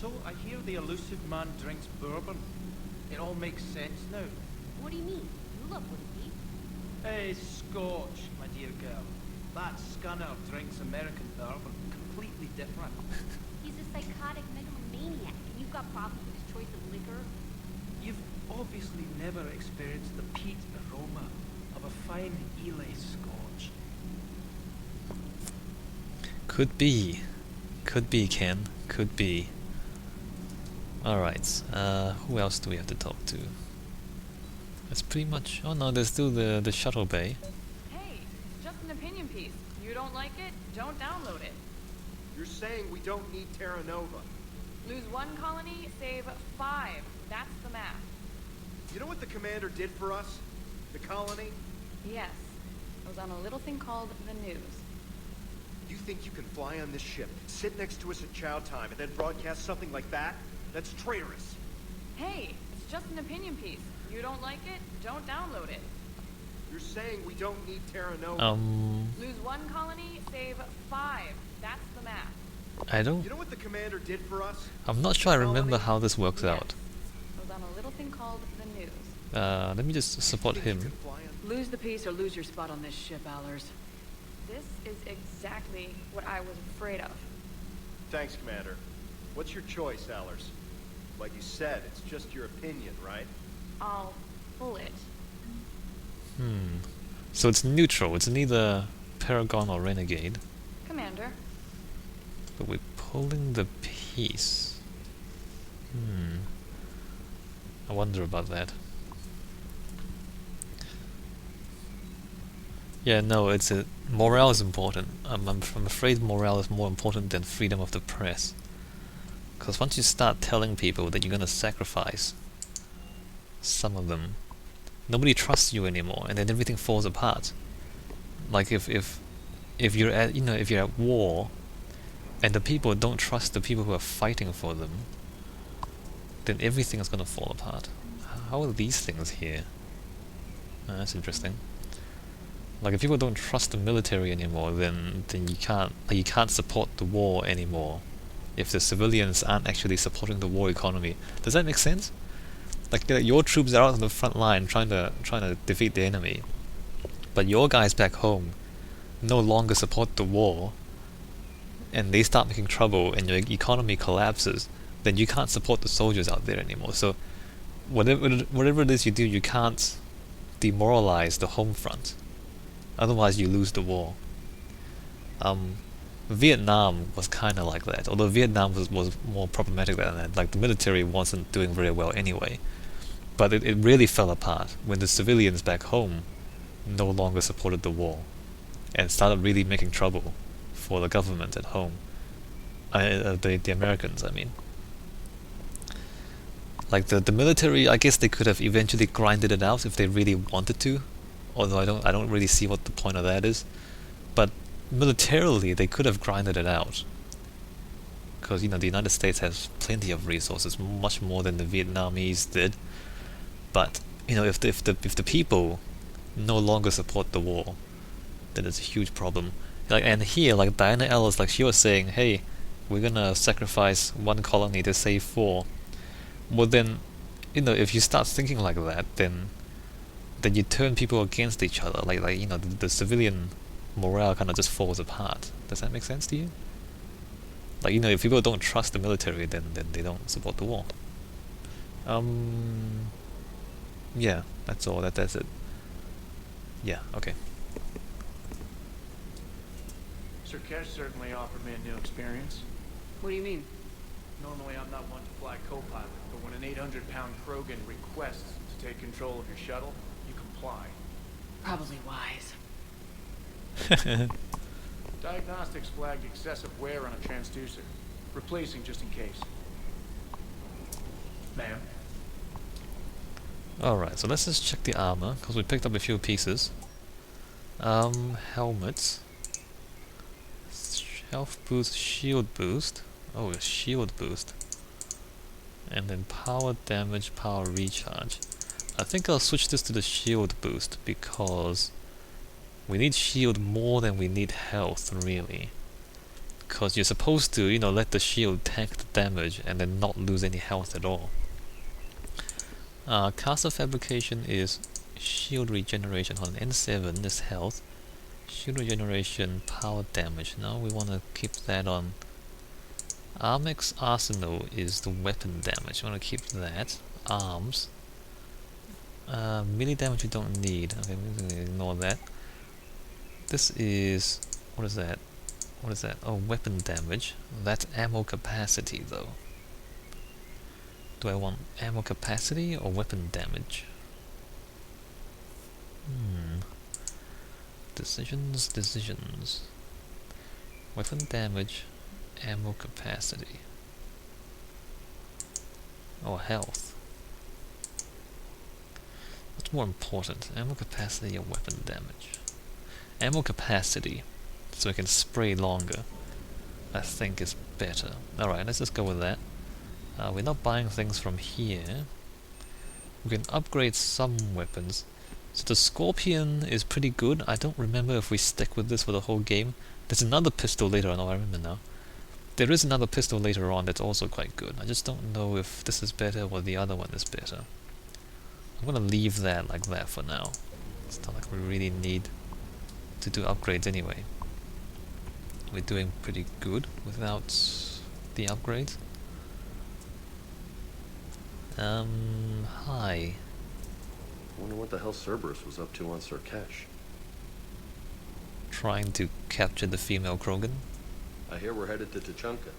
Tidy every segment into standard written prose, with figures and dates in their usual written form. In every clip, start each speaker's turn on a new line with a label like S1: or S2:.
S1: So, I hear the elusive man drinks bourbon. It all makes sense now.
S2: What do you mean? You love whiskey.
S1: Hey, Scotch, my dear girl. That scunner drinks American bourbon. Completely different.
S2: He's a psychotic megalomaniac, and you've got problems with his choice of liquor.
S1: You've obviously never experienced the peat aroma of a fine Ely Scotch.
S3: Could be. Could be, Ken. Could be. Alright, who else do we have to talk to? That's pretty much... Oh no, there's still the shuttle bay.
S4: Hey, it's just an opinion piece. You don't like it, don't download it.
S5: You're saying we don't need Terra Nova.
S4: Lose one colony, save 5. That's the math.
S5: You know what the commander did for us? The colony?
S4: Yes. It was on a little thing called the news.
S5: You think you can fly on this ship, sit next to us at chow time, and then broadcast something like that? That's traitorous.
S4: Hey, it's just an opinion piece. You don't like it, don't download it.
S5: You're saying we don't need Terra Nova.
S4: Lose one colony, save 5. That's the math.
S3: I don't...
S5: You know what the commander did for us?
S3: I'm not sure I remember how this works
S4: Yes.
S3: out.
S4: It was on a little thing called the news.
S3: Let me just support
S5: Think you
S3: him.
S5: can fly on-
S6: Lose the peace or lose your spot on this ship, Allers.
S4: This is exactly what I was afraid of.
S5: Thanks, Commander. What's your choice, Allers? Like you said, it's just your opinion, right?
S4: I'll pull it.
S3: So it's neutral, it's neither Paragon or Renegade.
S4: Commander.
S3: But we're pulling the piece. I wonder about that. Yeah, no, it's a... Morale is important. I'm afraid morale is more important than freedom of the press. Because once you start telling people that you're gonna sacrifice some of them, nobody trusts you anymore, and then everything falls apart. Like if you're at if you're at war, and the people don't trust the people who are fighting for them, then everything is gonna fall apart. How are these things here? That's interesting. Like if people don't trust the military anymore, then you can't support the war anymore. If the civilians aren't actually supporting the war economy, does that make sense? Like your troops are out on the front line trying to defeat the enemy, but your guys back home no longer support the war, and they start making trouble, and your economy collapses. Then you can't support the soldiers out there anymore. So whatever it is you do, you can't demoralize the home front. Otherwise, you lose the war. Vietnam was kind of like that, although Vietnam was more problematic than that. Like the military wasn't doing very well anyway, but it really fell apart when the civilians back home no longer supported the war and started really making trouble for the government at home. The Americans, I mean. Like the military, I guess they could have eventually grinded it out if they really wanted to, although I don't really see what the point of that is. But militarily, they could have grinded it out, because the United States has plenty of resources, much more than the Vietnamese did. But if the people no longer support the war, then it's a huge problem. Like, and here, like Diana Ellis, like she was saying, hey, we're gonna sacrifice one colony to save 4. Well then, if you start thinking like that, then you turn people against each other. Like the civilian morale kind of just falls apart. Does that make sense to you? Like if people don't trust the military, then they don't support the war. Yeah, that's all. That's it. Yeah. Okay.
S1: Sir Kesh certainly offered me a new experience.
S6: What do you mean?
S1: Normally I'm not one to fly co-pilot, but when an 800-pound Krogan requests to take control of your shuttle, you comply.
S6: Probably wise.
S1: Diagnostics flagged excessive wear on a transducer. Replacing just in case. Ma'am?
S3: Alright, so let's just check the armor, because we picked up a few pieces. Helmets. Health boost, shield boost. Oh, a shield boost. And then power damage, power recharge. I think I'll switch this to the shield boost, because we need shield more than we need health, really. Because you're supposed to, you know, let the shield tank the damage and then not lose any health at all. Caster Fabrication is shield regeneration on N7 is health. Shield regeneration, power damage. Now we want to keep that on. Armex Arsenal is the weapon damage. We want to keep that. Arms. Melee damage we don't need. Okay, we're going to ignore that. This is... what is that? What is that? Oh, weapon damage. That's ammo capacity though. Do I want ammo capacity or weapon damage? Decisions. Weapon damage, ammo capacity. Or health. What's more important? Ammo capacity or weapon damage? Ammo capacity, so I can spray longer, I think is better. Alright, let's just go with that. We're not buying things from here. We can upgrade some weapons. So the Scorpion is pretty good. I don't remember if we stick with this for the whole game. There's another pistol later on. Oh, I remember now. There is another pistol later on that's also quite good. I just don't know if this is better or the other one is better. I'm gonna leave that like that for now. It's not like we really need to do upgrades anyway. We're doing pretty good without the upgrades. Hi.
S7: Wonder what the hell Cerberus was up to on Surkesh.
S3: Trying to capture the female Krogan.
S7: I hear we're headed to Tuchanka.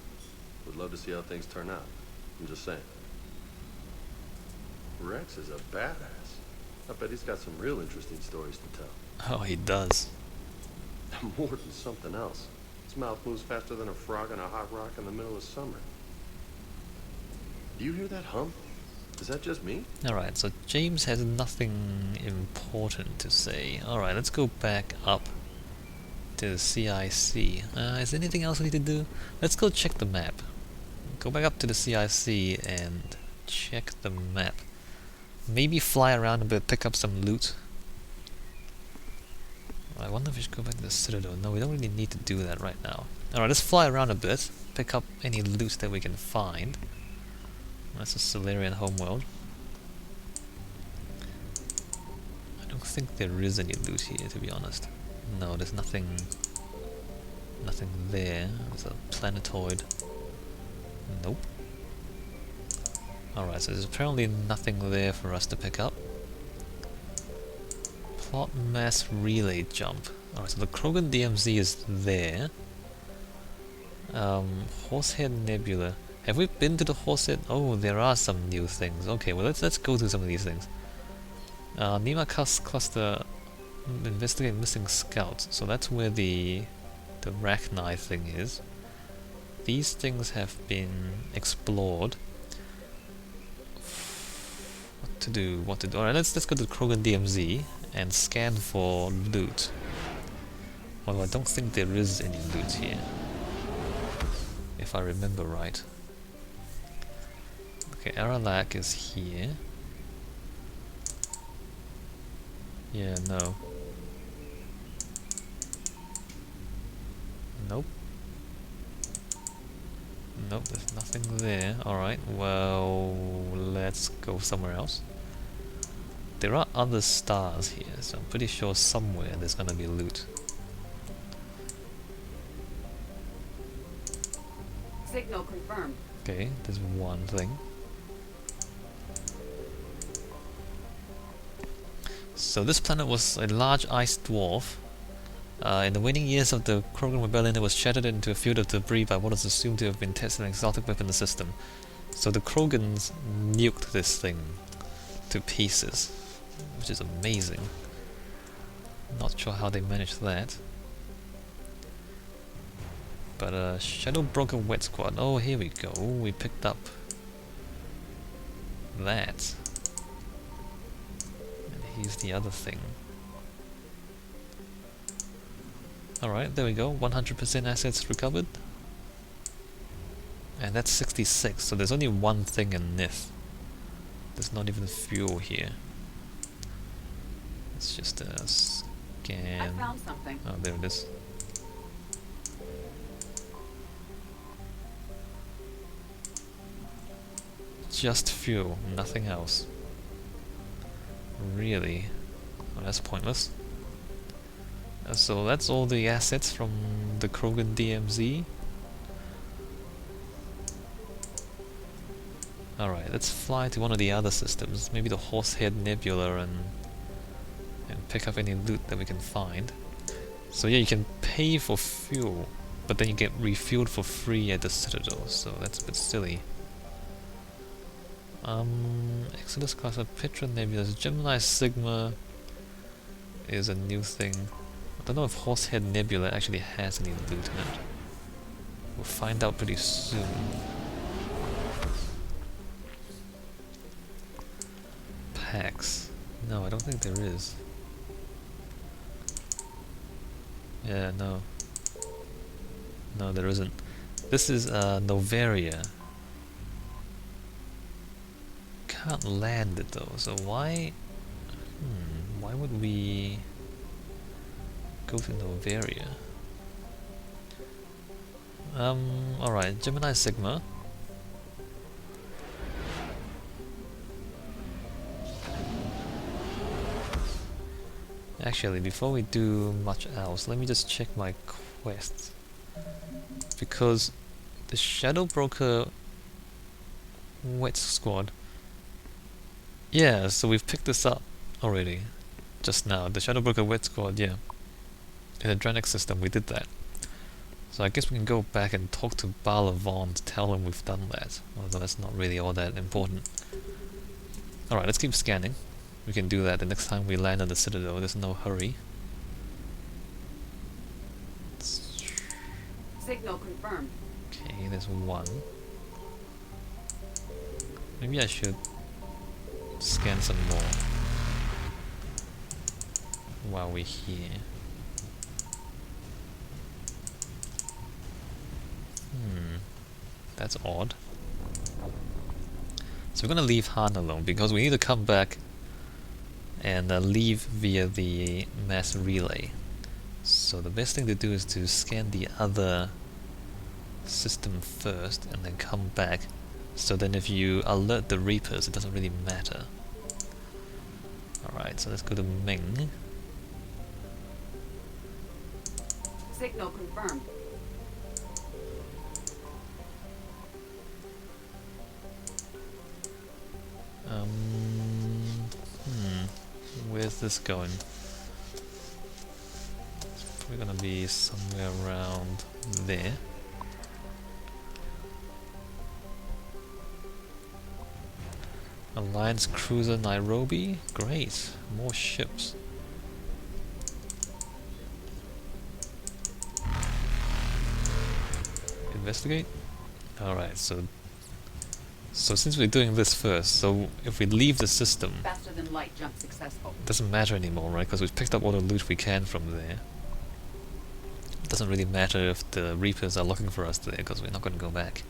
S7: Would love to see how things turn out. I'm just saying. Rex is a badass. I bet he's got some real interesting stories to tell.
S3: Oh, he does.
S7: More than something else. His mouth moves faster than a frog on a hot rock in the middle of summer. Do you hear that hum? Is that just me?
S3: Alright, so James has nothing important to say. Alright, let's go back up to the CIC. Is there anything else we need to do? Let's go check the map. Go back up to the CIC and check the map. Maybe fly around a bit, pick up some loot. I wonder if we should go back to the Citadel. No, we don't really need to do that right now. Alright, let's fly around a bit, pick up any loot that we can find. That's a Solarian homeworld. I don't think there is any loot here, to be honest. No, there's nothing there. There's a planetoid. Nope. Alright, so there's apparently nothing there for us to pick up. Plot mass relay jump. Alright, so the Krogan DMZ is there. Horsehead Nebula. Have we been to the Horsehead? Oh, there are some new things. Okay, well let's go through some of these things. Nima cluster investigate missing scouts. So that's where the Rachni thing is. These things have been explored. What to do? Alright, let's go to the Krogan DMZ and scan for loot. Although I don't think there is any loot here, if I remember right. Okay, Aralak is here. Yeah, no. Nope. Nope, there's nothing there. Alright, well, let's go somewhere else. There are other stars here, so I'm pretty sure somewhere there's gonna be loot.
S6: Signal confirmed.
S3: Okay, there's one thing. So this planet was a large ice dwarf. In the waning years of the Krogan rebellion, it was shattered into a field of debris by what is assumed to have been tested an exotic weapon in the system. So the Krogans nuked this thing to pieces, which is amazing. Not sure how they managed that. But Shadow Broker Wet Squad. Oh, here we go. We picked up that. And here's the other thing. Alright, there we go. 100% assets recovered. And that's 66, so there's only one thing in Nith. There's not even fuel here. It's just a scan.
S6: I found something.
S3: Oh, there it is. just fuel, nothing else. Really? Well, that's pointless. So that's all the assets from the Krogan DMZ. Alright, let's fly to one of the other systems, maybe the Horsehead Nebula, and pick up any loot that we can find. So yeah, you can pay for fuel, but then you get refueled for free at the Citadel, so that's a bit silly. Exodus class of Petra Nebula, Gemini Sigma is a new thing. I don't know if Horsehead Nebula actually has any loot in it. We'll find out pretty soon. Packs. No, I don't think there is. Yeah, no. No, there isn't. This is Novaria. Can't land it though, so why... why would we go to Novaria? Alright, Gemini Sigma. Actually, before we do much else, let me just check my quests. Because the Shadow Broker Wet Squad... Yeah, so we've picked this up already. Just now. The Shadow Broker Wet Squad, yeah. In the Draenix system, we did that. So I guess we can go back and talk to Balavon to tell him we've done that. Although that's not really all that important. Alright, let's keep scanning. We can do that the next time we land on the Citadel, there's no hurry.
S6: Signal confirmed.
S3: Okay, there's one. Maybe I should scan some more while we're here. That's odd. So we're gonna leave Han alone because we need to come back and leave via the mass relay. So the best thing to do is to scan the other system first and then come back, so then if you alert the Reapers it doesn't really matter. Alright, so let's go to Ming.
S6: Signal confirmed.
S3: Where's this going? It's probably gonna be somewhere around there. Alliance Cruiser Nairobi? Great, more ships. Investigate? Alright, so since we're doing this first, so if we leave the system,
S6: Faster than light jump successful.
S3: it doesn't matter anymore, right? Because we've picked up all the loot we can from there. It doesn't really matter if the Reapers are looking for us there, because we're not going to go back.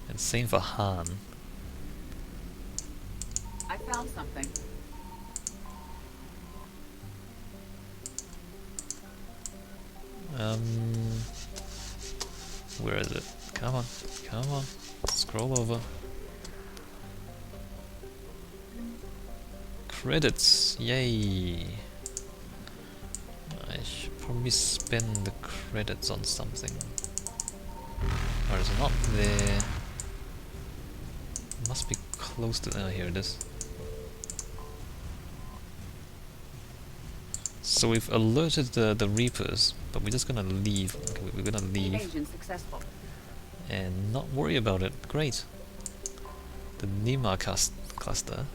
S3: And same for Han.
S6: I found something.
S3: Where is it? Come on, come on. Scroll over. Credits, yay! I should probably spend the credits on something. Or is it not there? It must be close to... oh, here it is. So we've alerted the Reapers, but we're just gonna leave. Okay, we're gonna leave
S6: Evasion successful.
S3: and not worry about it. Great. The Nima cluster.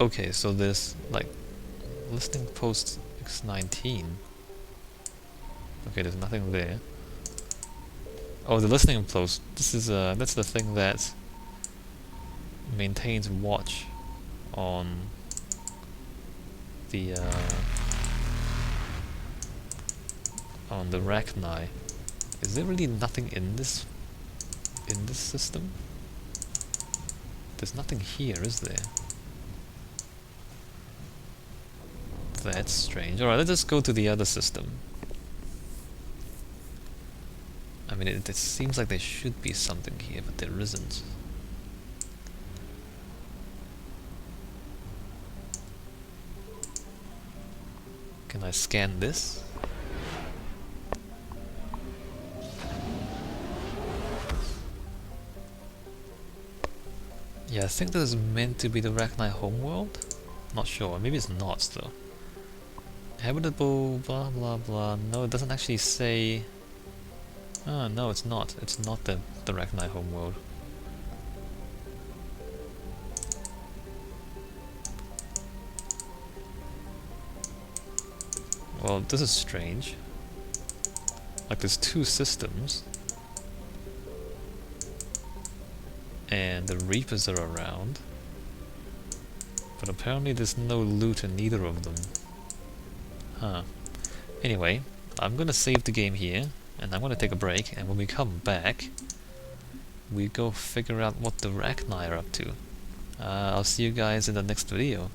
S3: Okay, so there's like listening post X19. Okay, there's nothing there. Oh, the listening post. This is that's the thing that maintains watch on the Rachni. Is there really nothing in this system? There's nothing here, is there? That's strange. Alright, let's just go to the other system. I mean, it seems like there should be something here, but there isn't. Can I scan this? Yeah, I think this is meant to be the Rachni homeworld. Not sure, maybe it's not though. Habitable, blah blah blah. No, it doesn't actually say. Ah, no, it's not. It's not the Rachni homeworld. Well, this is strange. Like, there's two systems. And the Reapers are around. But apparently there's no loot in either of them. Huh. Anyway, I'm gonna save the game here, and I'm gonna take a break, and when we come back, we go figure out what the Rachni are up to. I'll see you guys in the next video.